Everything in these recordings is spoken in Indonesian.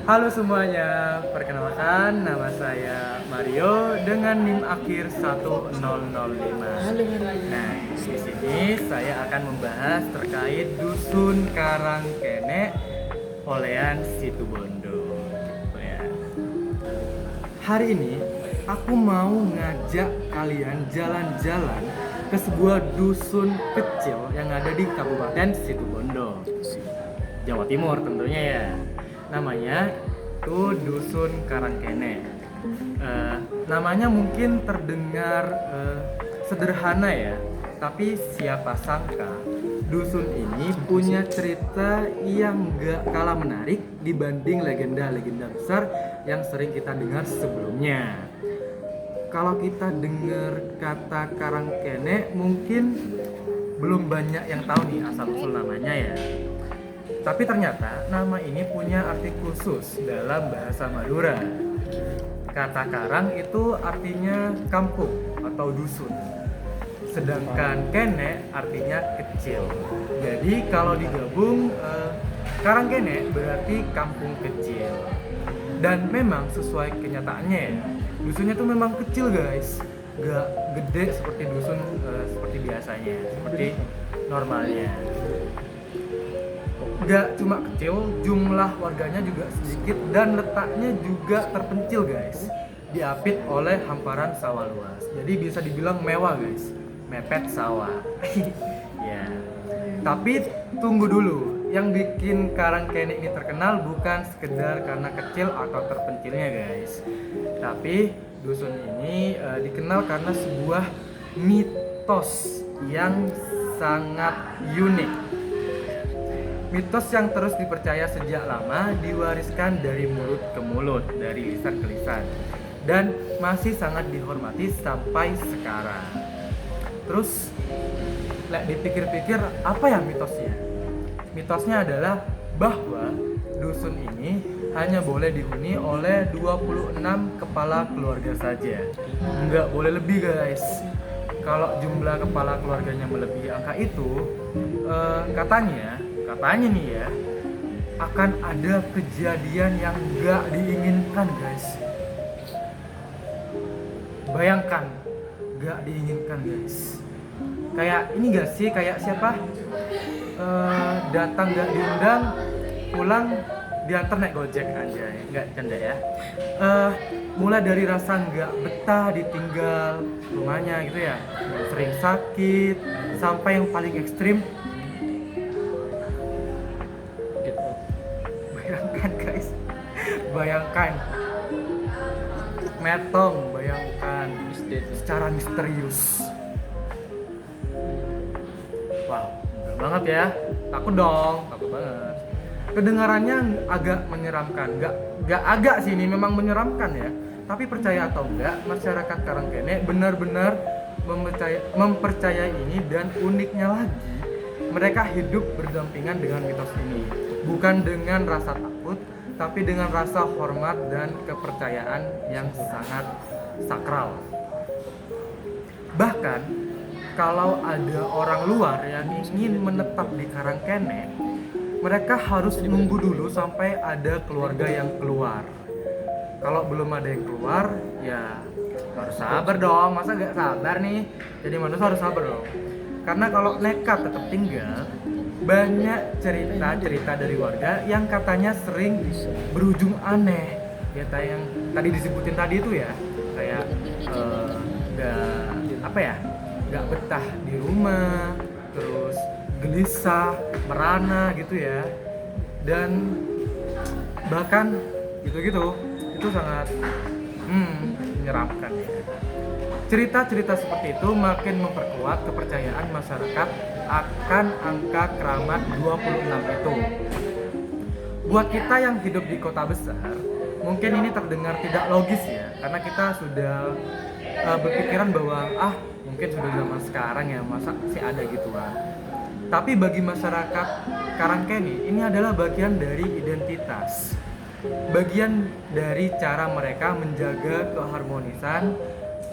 Halo semuanya, perkenalkan nama saya Mario dengan NIM akhir 1005. Halo Mario. Nah, di sini saya akan membahas terkait Dusun Karangkene Polean Situbondo. Oh ya. Hari ini aku mau ngajak kalian jalan-jalan ke sebuah dusun kecil yang ada di Kabupaten Situbondo, Jawa Timur tentunya ya. Namanya itu Dusun Karangkene. Namanya mungkin terdengar sederhana ya, tapi siapa sangka dusun ini punya cerita yang gak kalah menarik dibanding legenda-legenda besar yang sering kita dengar sebelumnya. Kalau kita dengar kata Karangkene mungkin belum banyak yang tahu nih asal-usul namanya ya. Tapi ternyata nama ini punya arti khusus dalam bahasa Madura. Kata karang itu artinya kampung atau dusun. Sedangkan kene artinya kecil. Jadi kalau digabung Karangkene berarti kampung kecil. Dan memang sesuai kenyataannya ya, dusunnya tuh memang kecil guys. Gak gede seperti dusun seperti biasanya, seperti normalnya. Gak cuma kecil, jumlah warganya juga sedikit dan letaknya juga terpencil guys. Diapit oleh hamparan sawah luas. Jadi bisa dibilang mewah guys, mepet sawah. Ya. Tapi tunggu dulu, yang bikin Karangkene ini terkenal bukan sekedar karena kecil atau terpencilnya guys. Tapi dusun ini dikenal karena sebuah mitos yang sangat unik. Mitos yang terus dipercaya sejak lama diwariskan dari mulut ke mulut, dari lisan ke lisan, dan masih sangat dihormati sampai sekarang. Terus, dipikir-pikir apa ya mitosnya? Mitosnya adalah bahwa dusun ini hanya boleh dihuni oleh 26 kepala keluarga saja. Nggak boleh lebih guys. Kalau jumlah kepala keluarganya melebihi angka itu, katanya nih ya, akan ada kejadian yang gak diinginkan guys. Bayangkan, gak diinginkan guys. Kayak ini gak sih, kayak siapa? Datang gak diundang, pulang diantar naik gojek aja ya, gak canda ya. Mulai dari rasa gak betah ditinggal rumahnya gitu ya, sering sakit, sampai yang paling ekstrim, bayangkan metong, bayangkan secara misterius. Wow, bener banget ya, takut banget. Kedengarannya agak menyeramkan, gak agak sih, ini memang menyeramkan ya. Tapi percaya atau enggak, masyarakat Karangkene benar-benar mempercayai ini, dan uniknya lagi mereka hidup berdampingan dengan mitos ini, bukan dengan rasa takut, tapi dengan rasa hormat dan kepercayaan yang sangat sakral. Bahkan kalau ada orang luar yang ingin menetap di Karangkene, mereka harus menunggu dulu sampai ada keluarga yang keluar. Kalau belum ada yang keluar, ya harus sabar dong. Masa gak sabar nih? Jadi manusia harus sabar dong. Karena kalau nekat tetap tinggal, banyak cerita dari warga yang katanya sering berujung aneh. Cerita yang tadi disebutin tadi itu ya, kayak gak betah di rumah, terus gelisah, merana gitu ya, dan bahkan gitu-gitu itu sangat menyeramkan ya. Cerita-cerita seperti itu makin memperkuat kepercayaan masyarakat akan angka keramat 26 itu. Buat kita yang hidup di kota besar, mungkin ini terdengar tidak logis ya, karena kita sudah berpikiran bahwa mungkin sudah zaman sekarang ya, masa sih ada gituan. Tapi bagi masyarakat Karangkene, ini adalah bagian dari identitas, bagian dari cara mereka menjaga keharmonisan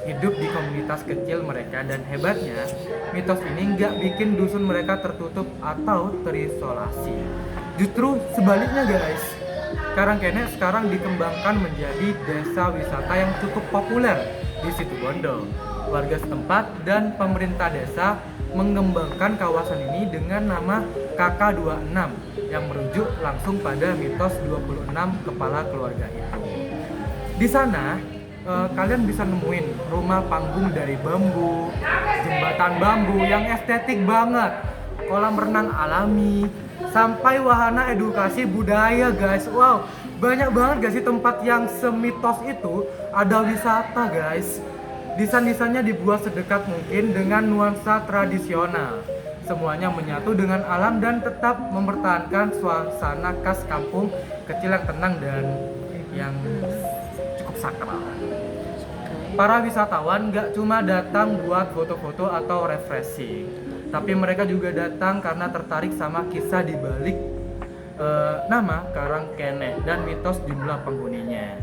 hidup di komunitas kecil mereka. Dan hebatnya, mitos ini nggak bikin dusun mereka tertutup atau terisolasi. Justru sebaliknya guys, Karangkene sekarang dikembangkan menjadi desa wisata yang cukup populer di Situbondo. Warga setempat dan pemerintah desa mengembangkan kawasan ini dengan nama KK26 yang merujuk langsung pada mitos 26 kepala keluarga itu. Di sana kalian bisa nemuin rumah panggung dari bambu, jembatan bambu yang estetik banget, kolam renang alami, sampai wahana edukasi budaya guys. Wow, banyak banget gak sih tempat yang semitos itu ada wisata guys. Desain-desainnya dibuat sedekat mungkin dengan nuansa tradisional. Semuanya menyatu dengan alam dan tetap mempertahankan suasana khas kampung kecil yang tenang dan yang cukup sakral. Para wisatawan gak cuma datang buat foto-foto atau refreshing, tapi mereka juga datang karena tertarik sama kisah di balik nama Karangkene dan mitos jumlah penghuninya.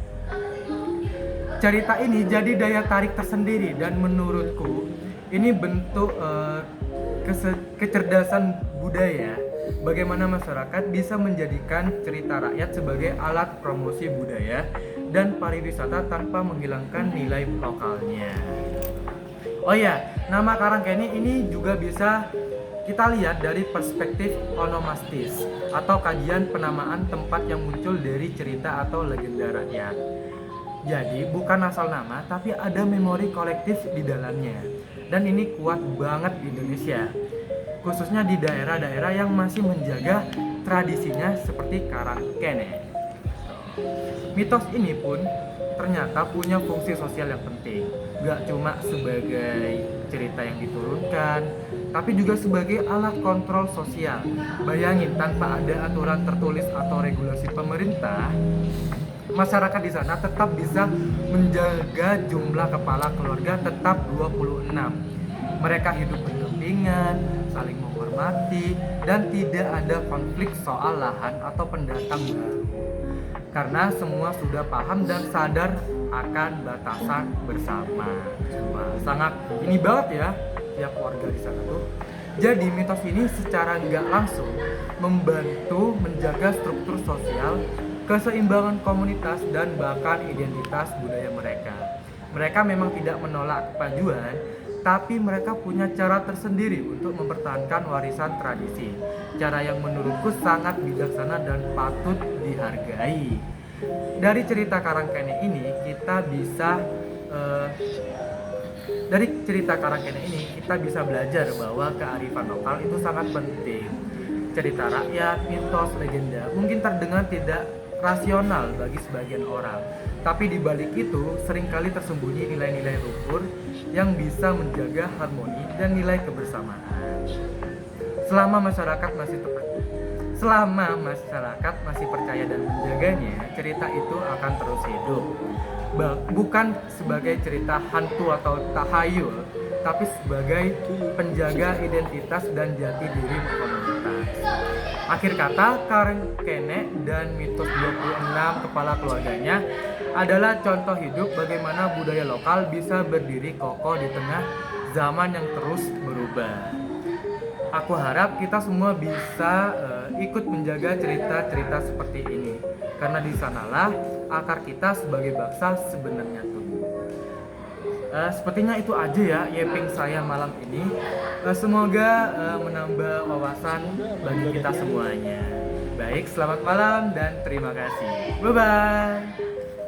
Cerita ini jadi daya tarik tersendiri dan menurutku ini bentuk kecerdasan budaya. Bagaimana masyarakat bisa menjadikan cerita rakyat sebagai alat promosi budaya dan pariwisata tanpa menghilangkan nilai lokalnya. Oh ya, nama Karangkene ini juga bisa kita lihat dari perspektif onomastis atau kajian penamaan tempat yang muncul dari cerita atau legenda rakyat. Jadi bukan asal nama, tapi ada memori kolektif di dalamnya. Dan ini kuat banget di Indonesia, khususnya di daerah-daerah yang masih menjaga tradisinya seperti Karangkene. Mitos ini pun ternyata punya fungsi sosial yang penting. Gak cuma sebagai cerita yang diturunkan, tapi juga sebagai alat kontrol sosial. Bayangin, tanpa ada aturan tertulis atau regulasi pemerintah, masyarakat di sana tetap bisa menjaga jumlah kepala keluarga tetap 26. Mereka hidup berdampingan, saling menghormati, dan tidak ada konflik soal lahan atau pendatang baru. Karena semua sudah paham dan sadar akan batasan bersama. Wah, sangat ini banget ya tiap warga di sana tuh. Jadi mitos ini secara nggak langsung membantu menjaga struktur sosial, keseimbangan komunitas, dan bahkan identitas budaya mereka. Mereka memang tidak menolak kemajuan, tapi mereka punya cara tersendiri untuk mempertahankan warisan tradisi. Cara yang menurutku sangat bijaksana dan patut dihargai. Dari cerita Karangkene ini kita bisa belajar bahwa kearifan lokal itu sangat penting. Cerita rakyat, mitos, legenda mungkin terdengar tidak rasional bagi sebagian orang, tapi di balik itu seringkali tersembunyi nilai-nilai luhur yang bisa menjaga harmoni dan nilai kebersamaan. Selama masyarakat masih percaya dan menjaganya, cerita itu akan terus hidup. Bukan sebagai cerita hantu atau tahayul, tapi sebagai penjaga identitas dan jati diri komunitas. Akhir kata, Karangkene dan mitos 26 kepala keluarganya adalah contoh hidup bagaimana budaya lokal bisa berdiri kokoh di tengah zaman yang terus berubah. Aku harap kita semua bisa ikut menjaga cerita-cerita seperti ini, karena di sanalah akar kita sebagai bangsa sebenarnya tumbuh. Sepertinya itu aja ya yaping saya malam ini. Semoga menambah wawasan bagi kita semuanya. Baik, selamat malam dan terima kasih. Bye bye.